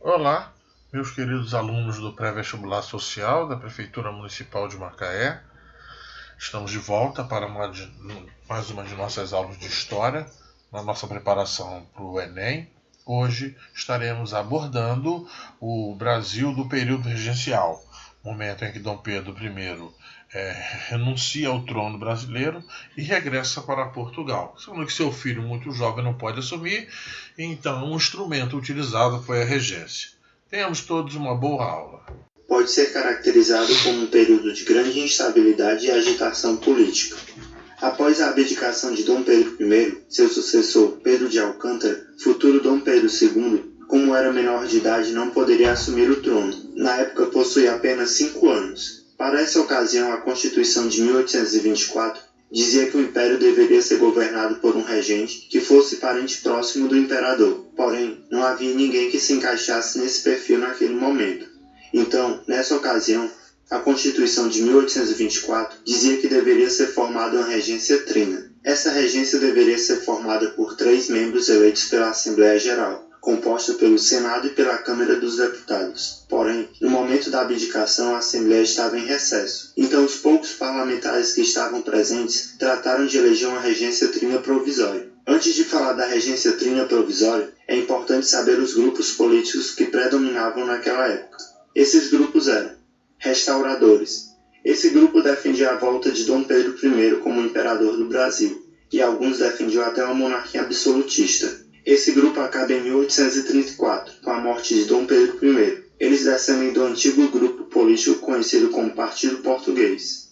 Olá, meus queridos alunos do Pré-Vestibular Social da Prefeitura Municipal de Macaé. Estamos de volta para mais uma de nossas aulas de História, na nossa preparação para o Enem. Hoje estaremos abordando o Brasil do período regencial, momento em que Dom Pedro I renuncia ao trono brasileiro e regressa para Portugal, sendo que seu filho, muito jovem, não pode assumir, então o instrumento utilizado foi a regência. Tenhamos todos uma boa aula. Pode ser caracterizado como um período de grande instabilidade e agitação política. Após a abdicação de Dom Pedro I, seu sucessor Pedro de Alcântara, futuro Dom Pedro II, como era menor de idade, não poderia assumir o trono. Na época possuía apenas 5 anos. Para essa ocasião, a Constituição de 1824 dizia que o império deveria ser governado por um regente que fosse parente próximo do imperador. Porém, não havia ninguém que se encaixasse nesse perfil naquele momento. Então, nessa ocasião, a Constituição de 1824 dizia que deveria ser formada uma regência trina. Essa regência deveria ser formada por 3 membros eleitos pela Assembleia Geral, composta pelo Senado e pela Câmara dos Deputados. Porém, no momento da abdicação, a Assembleia estava em recesso. Então, os poucos parlamentares que estavam presentes trataram de eleger uma regência trina provisória. Antes de falar da regência trina provisória, é importante saber os grupos políticos que predominavam naquela época. Esses grupos eram restauradores. Esse grupo defendia a volta de Dom Pedro I como imperador do Brasil, e alguns defendiam até uma monarquia absolutista. Esse grupo acaba em 1834, com a morte de Dom Pedro I. Eles descendem do antigo grupo político conhecido como Partido Português.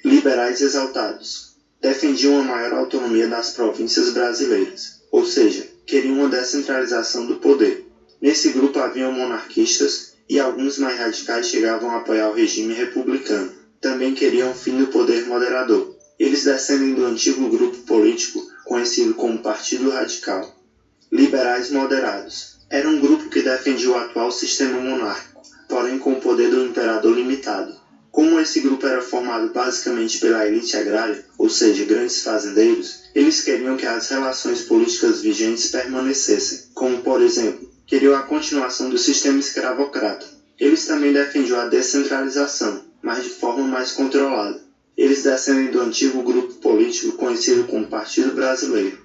Liberais exaltados. Defendiam uma maior autonomia das províncias brasileiras, ou seja, queriam uma descentralização do poder. Nesse grupo haviam monarquistas e alguns mais radicais chegavam a apoiar o regime republicano. Também queriam o fim do poder moderador. Eles descendem do antigo grupo político conhecido como Partido Radical. Liberais moderados. Era um grupo que defendia o atual sistema monárquico, porém com o poder do imperador limitado. Como esse grupo era formado basicamente pela elite agrária, ou seja, grandes fazendeiros, eles queriam que as relações políticas vigentes permanecessem, como, por exemplo, queriam a continuação do sistema escravocrata. Eles também defendiam a descentralização, mas de forma mais controlada. Eles descendem do antigo grupo político conhecido como Partido Brasileiro.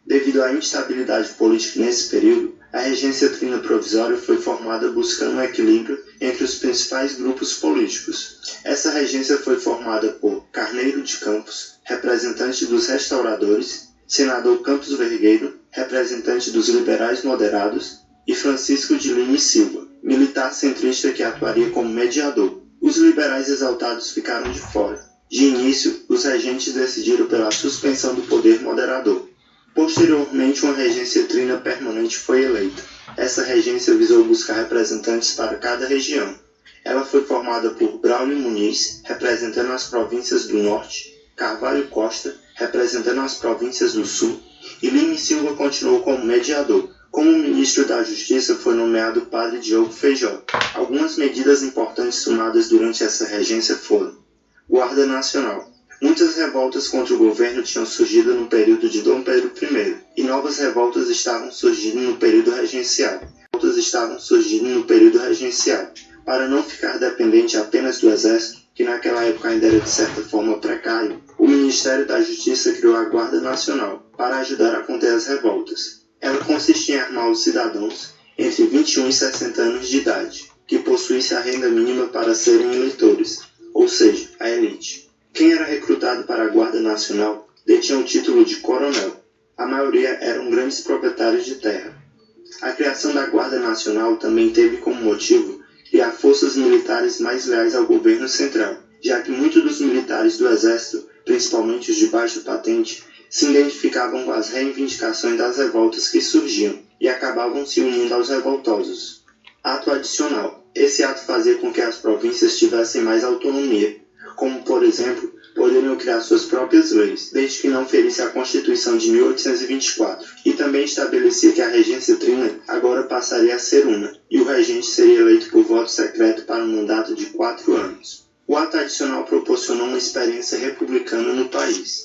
Devido à instabilidade política nesse período, a regência trina provisória foi formada buscando um equilíbrio entre os principais grupos políticos. Essa regência foi formada por Carneiro de Campos, representante dos restauradores, senador Campos Vergueiro, representante dos liberais moderados, e Francisco de Lima e Silva, militar centrista que atuaria como mediador. Os liberais exaltados ficaram de fora. De início, os regentes decidiram pela suspensão do poder moderador. Posteriormente, uma regência trina permanente foi eleita. Essa regência visou buscar representantes para cada região. Ela foi formada por Braulio Muniz, representando as províncias do Norte, Carvalho Costa, representando as províncias do Sul, e Lima e Silva continuou como mediador. Como ministro da Justiça foi nomeado o padre Diogo Feijó. Algumas medidas importantes tomadas durante essa regência foram: Guarda Nacional. Muitas revoltas contra o governo tinham surgido no período de Dom Pedro I, e novas revoltas estavam surgindo no período regencial. Para não ficar dependente apenas do exército, que naquela época ainda era de certa forma precário, o Ministério da Justiça criou a Guarda Nacional para ajudar a conter as revoltas. Ela consistia em armar os cidadãos entre 21 e 60 anos de idade, que possuíssem a renda mínima para serem eleitores, ou seja, a elite. Quem era recrutado para a Guarda Nacional detinha o título de coronel. A maioria eram grandes proprietários de terra. A criação da Guarda Nacional também teve como motivo criar forças militares mais leais ao governo central, já que muitos dos militares do Exército, principalmente os de baixa patente, se identificavam com as reivindicações das revoltas que surgiam e acabavam se unindo aos revoltosos. Ato adicional. Esse ato fazia com que as províncias tivessem mais autonomia, como, por exemplo, poderiam criar suas próprias leis, desde que não ferisse a Constituição de 1824, e também estabelecia que a regência trina agora passaria a ser uma, e o regente seria eleito por voto secreto para um mandato de 4 anos. O ato adicional proporcionou uma experiência republicana no país.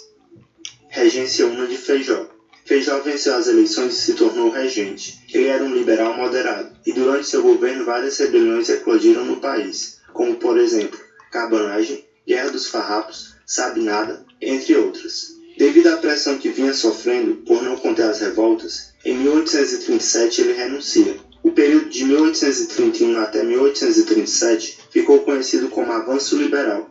Regência Una de Feijó. Feijó venceu as eleições e se tornou regente. Ele era um liberal moderado, e durante seu governo várias rebeliões eclodiram no país, como por exemplo, Cabanagem, Guerra dos Farrapos, Sabinada, entre outras. Devido à pressão que vinha sofrendo por não conter as revoltas, em 1837 ele renuncia. O período de 1831 até 1837 ficou conhecido como Avanço Liberal.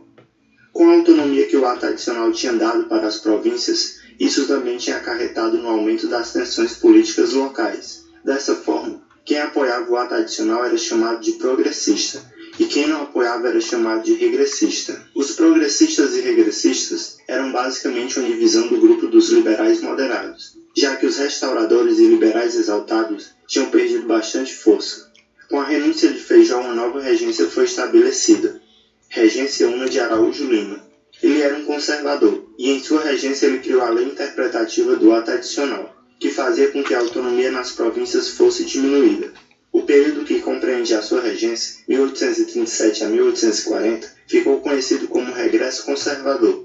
Com a autonomia que o ato adicional tinha dado para as províncias, isso também tinha acarretado no aumento das tensões políticas locais. Dessa forma, quem apoiava o ato adicional era chamado de progressista, e quem não apoiava era chamado de regressista. Os progressistas e regressistas eram basicamente uma divisão do grupo dos liberais moderados, já que os restauradores e liberais exaltados tinham perdido bastante força. Com a renúncia de Feijó, uma nova regência foi estabelecida, Regência Una de Araújo Lima. Ele era um conservador, e em sua regência ele criou a lei interpretativa do ato adicional, que fazia com que a autonomia nas províncias fosse diminuída. O período que compreende a sua regência, 1837 a 1840, ficou conhecido como Regresso Conservador.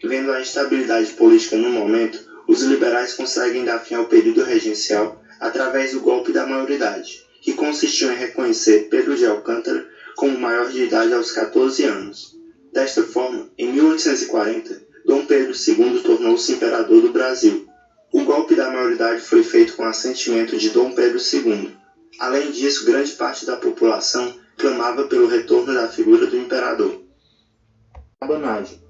Vendo a instabilidade política no momento, os liberais conseguem dar fim ao período regencial através do golpe da maioridade, que consistiu em reconhecer Pedro de Alcântara como maior de idade aos 14 anos. Desta forma, em 1840, Dom Pedro II tornou-se imperador do Brasil. O golpe da maioridade foi feito com assentimento de Dom Pedro II. Além disso, grande parte da população clamava pelo retorno da figura do imperador. Cabanagem.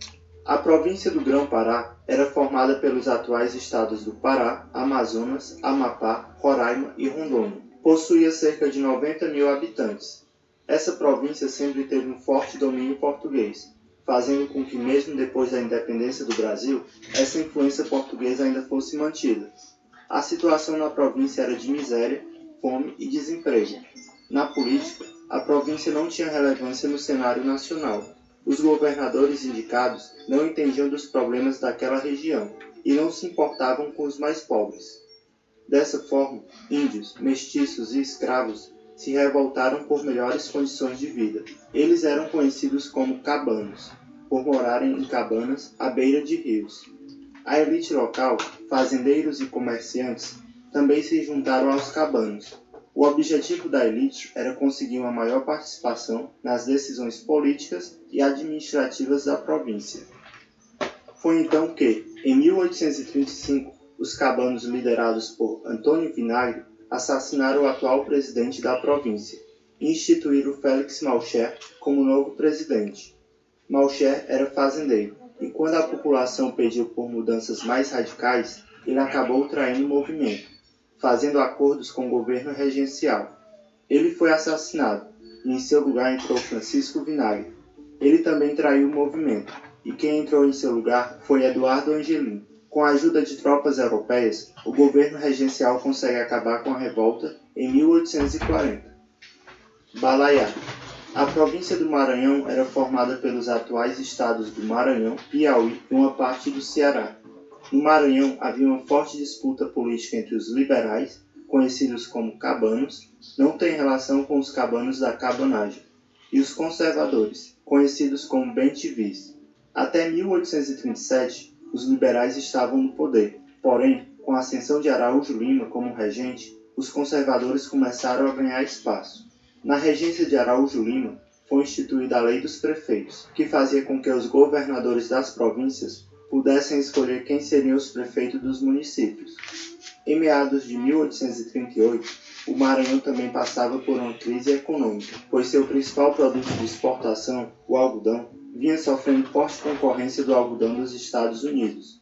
A província do Grão-Pará era formada pelos atuais estados do Pará, Amazonas, Amapá, Roraima e Rondônia. Possuía cerca de 90 mil habitantes. Essa província sempre teve um forte domínio português, fazendo com que mesmo depois da independência do Brasil, essa influência portuguesa ainda fosse mantida. A situação na província era de miséria, fome e desemprego. Na política, a província não tinha relevância no cenário nacional. Os governadores indicados não entendiam dos problemas daquela região e não se importavam com os mais pobres. Dessa forma, índios, mestiços e escravos se revoltaram por melhores condições de vida. Eles eram conhecidos como cabanos, por morarem em cabanas à beira de rios. A elite local, fazendeiros e comerciantes, também se juntaram aos cabanos. O objetivo da elite era conseguir uma maior participação nas decisões políticas e administrativas da província. Foi então que, em 1835, os cabanos liderados por Antônio Vinagre assassinaram o atual presidente da província e instituíram Félix Malcher como novo presidente. Malcher era fazendeiro, e quando a população pediu por mudanças mais radicais, ele acabou traindo o movimento, fazendo acordos com o governo regencial. Ele foi assassinado, e em seu lugar entrou Francisco Vinagre. Ele também traiu o movimento, e quem entrou em seu lugar foi Eduardo Angelim. Com a ajuda de tropas europeias, o governo regencial consegue acabar com a revolta em 1840. Balaiá. A província do Maranhão era formada pelos atuais estados do Maranhão, Piauí e uma parte do Ceará. No Maranhão havia uma forte disputa política entre os liberais, conhecidos como cabanos, não tem relação com os cabanos da cabanagem, e os conservadores, conhecidos como bentivis. Até 1837, os liberais estavam no poder, porém, com a ascensão de Araújo Lima como regente, os conservadores começaram a ganhar espaço. Na regência de Araújo Lima, foi instituída a Lei dos Prefeitos, que fazia com que os governadores das províncias pudessem escolher quem seriam os prefeitos dos municípios. Em meados de 1838, o Maranhão também passava por uma crise econômica, pois seu principal produto de exportação, o algodão, vinha sofrendo forte concorrência do algodão dos Estados Unidos.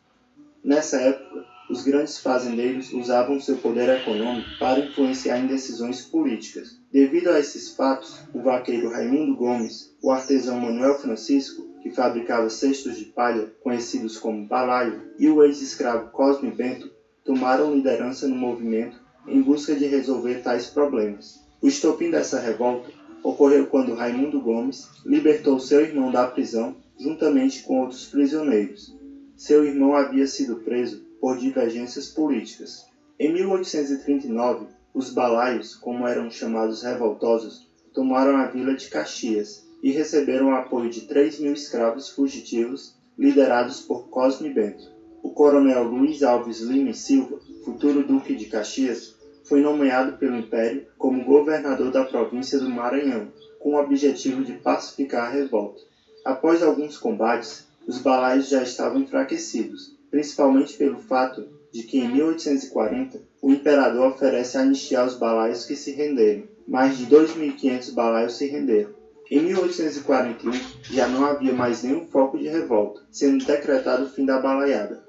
Nessa época, os grandes fazendeiros usavam seu poder econômico para influenciar em decisões políticas. Devido a esses fatos, o vaqueiro Raimundo Gomes, o artesão Manuel Francisco, que fabricava cestos de palha, conhecidos como balaio, e o ex-escravo Cosme Bento, tomaram liderança no movimento em busca de resolver tais problemas. O estopim dessa revolta ocorreu quando Raimundo Gomes libertou seu irmão da prisão juntamente com outros prisioneiros. Seu irmão havia sido preso por divergências políticas. Em 1839, os balaios, como eram chamados revoltosos, tomaram a vila de Caxias e receberam o apoio de 3.000 escravos fugitivos liderados por Cosme Bento. o coronel Luiz Alves Lima e Silva, futuro Duque de Caxias, foi nomeado pelo Império como governador da província do Maranhão, com o objetivo de pacificar a revolta. Após alguns combates, os balaios já estavam enfraquecidos, principalmente pelo fato de que em 1840 o imperador oferece anistia aos balaios que se renderam. Mais de 2.500 balaios se renderam. Em 1841 já não havia mais nenhum foco de revolta, sendo decretado o fim da balaiada.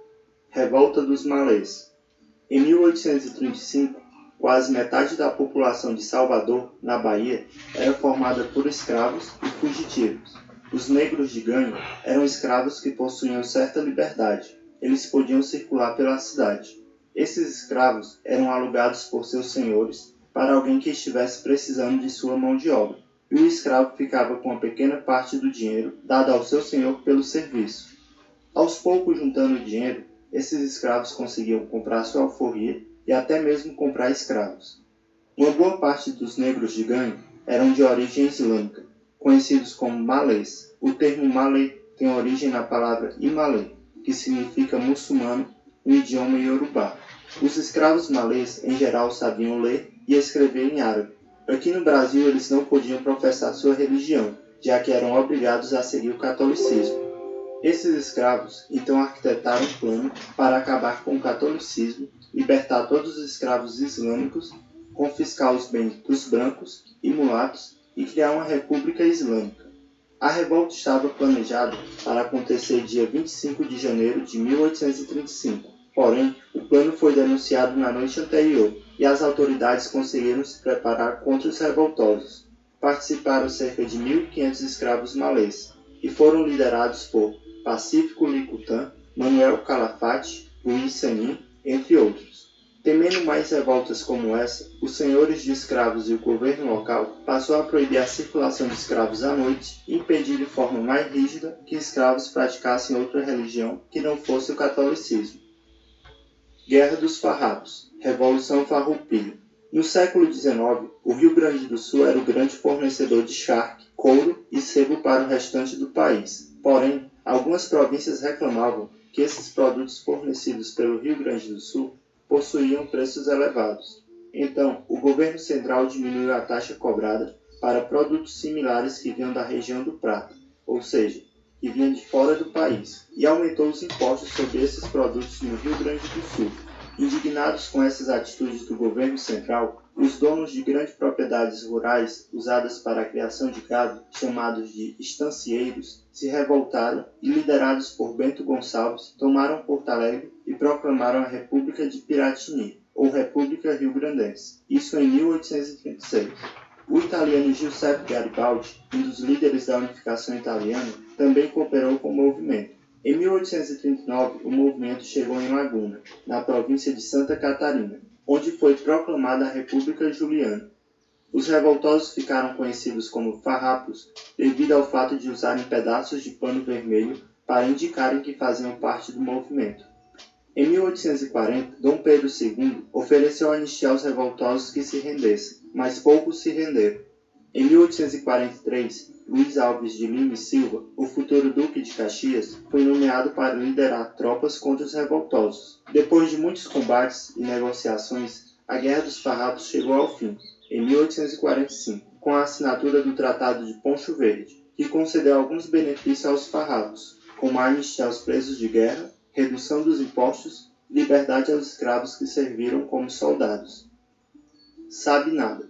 Revolta dos Malês. Em 1835, quase metade da população de Salvador, na Bahia, era formada por escravos e fugitivos. Os negros de ganho eram escravos que possuíam certa liberdade. Eles podiam circular pela cidade. Esses escravos eram alugados por seus senhores para alguém que estivesse precisando de sua mão de obra, e o escravo ficava com uma pequena parte do dinheiro dada ao seu senhor pelo serviço. Aos poucos, juntando dinheiro, esses escravos conseguiam comprar sua alforria e até mesmo comprar escravos. Uma boa parte dos negros de ganho eram de origem islâmica, conhecidos como malês. O termo malê tem origem na palavra imalê, que significa muçulmano no idioma iorubá. Os escravos malês, em geral, sabiam ler e escrever em árabe. Aqui no Brasil, eles não podiam professar sua religião, já que eram obrigados a seguir o catolicismo. Esses escravos então arquitetaram um plano para acabar com o catolicismo, libertar todos os escravos islâmicos, confiscar os bens dos brancos e mulatos e criar uma república islâmica. A revolta estava planejada para acontecer dia 25 de janeiro de 1835. Porém, o plano foi denunciado na noite anterior e as autoridades conseguiram se preparar contra os revoltosos. Participaram cerca de 1.500 escravos malês e foram liderados por Pacífico Licutã, Manuel Calafate, Luiz Sanin, entre outros. Temendo mais revoltas como essa, os senhores de escravos e o governo local passou a proibir a circulação de escravos à noite e impedir de forma mais rígida que escravos praticassem outra religião que não fosse o catolicismo. Guerra dos Farrapos, Revolução Farroupilha. No século XIX, o Rio Grande do Sul era o grande fornecedor de charque, couro e sebo para o restante do país. Porém, algumas províncias reclamavam que esses produtos fornecidos pelo Rio Grande do Sul possuíam preços elevados. Então, o governo central diminuiu a taxa cobrada para produtos similares que vinham da região do Prata, ou seja, que vinham de fora do país, e aumentou os impostos sobre esses produtos no Rio Grande do Sul. Indignados com essas atitudes do governo central, os donos de grandes propriedades rurais usadas para a criação de gado, chamados de estancieiros, se revoltaram e, liderados por Bento Gonçalves, tomaram Porto Alegre e proclamaram a República de Piratini, ou República Rio-Grandense, isso em 1836. O italiano Giuseppe Garibaldi, um dos líderes da unificação italiana, também cooperou com o movimento. Em 1839, o movimento chegou em Laguna, na província de Santa Catarina, onde foi proclamada a República Juliana. Os revoltosos ficaram conhecidos como farrapos devido ao fato de usarem pedaços de pano vermelho para indicarem que faziam parte do movimento. Em 1840, Dom Pedro II ofereceu anistia aos revoltosos que se rendessem, mas poucos se renderam. Em 1843, Luiz Alves de Lima e Silva, o futuro Duque de Caxias, foi nomeado para liderar tropas contra os revoltosos. Depois de muitos combates e negociações, a Guerra dos Farrapos chegou ao fim, em 1845, com a assinatura do Tratado de Poncho Verde, que concedeu alguns benefícios aos farrapos, como a anistia aos presos de guerra, redução dos impostos e liberdade aos escravos que serviram como soldados. Sabinada.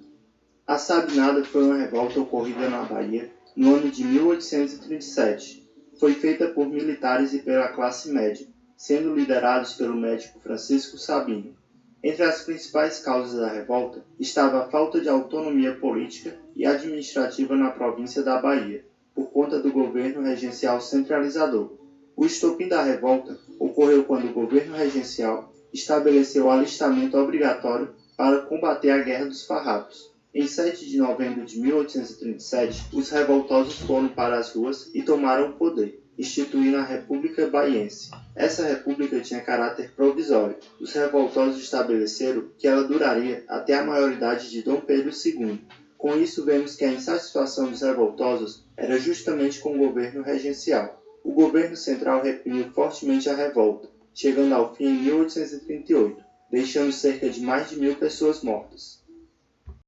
A Sabinada foi uma revolta ocorrida na Bahia no ano de 1837. Foi feita por militares e pela classe média, sendo liderados pelo médico Francisco Sabino. Entre as principais causas da revolta estava a falta de autonomia política e administrativa na província da Bahia, por conta do governo regencial centralizador. O estopim da revolta ocorreu quando o governo regencial estabeleceu o alistamento obrigatório para combater a Guerra dos Farrapos. Em 7 de novembro de 1837, os revoltosos foram para as ruas e tomaram o poder, instituindo a República Baiense. Essa república tinha caráter provisório. Os revoltosos estabeleceram que ela duraria até a maioridade de Dom Pedro II. Com isso, vemos que a insatisfação dos revoltosos era justamente com o governo regencial. O governo central reprimiu fortemente a revolta, chegando ao fim em 1838, deixando cerca de mais de 1.000 pessoas mortas.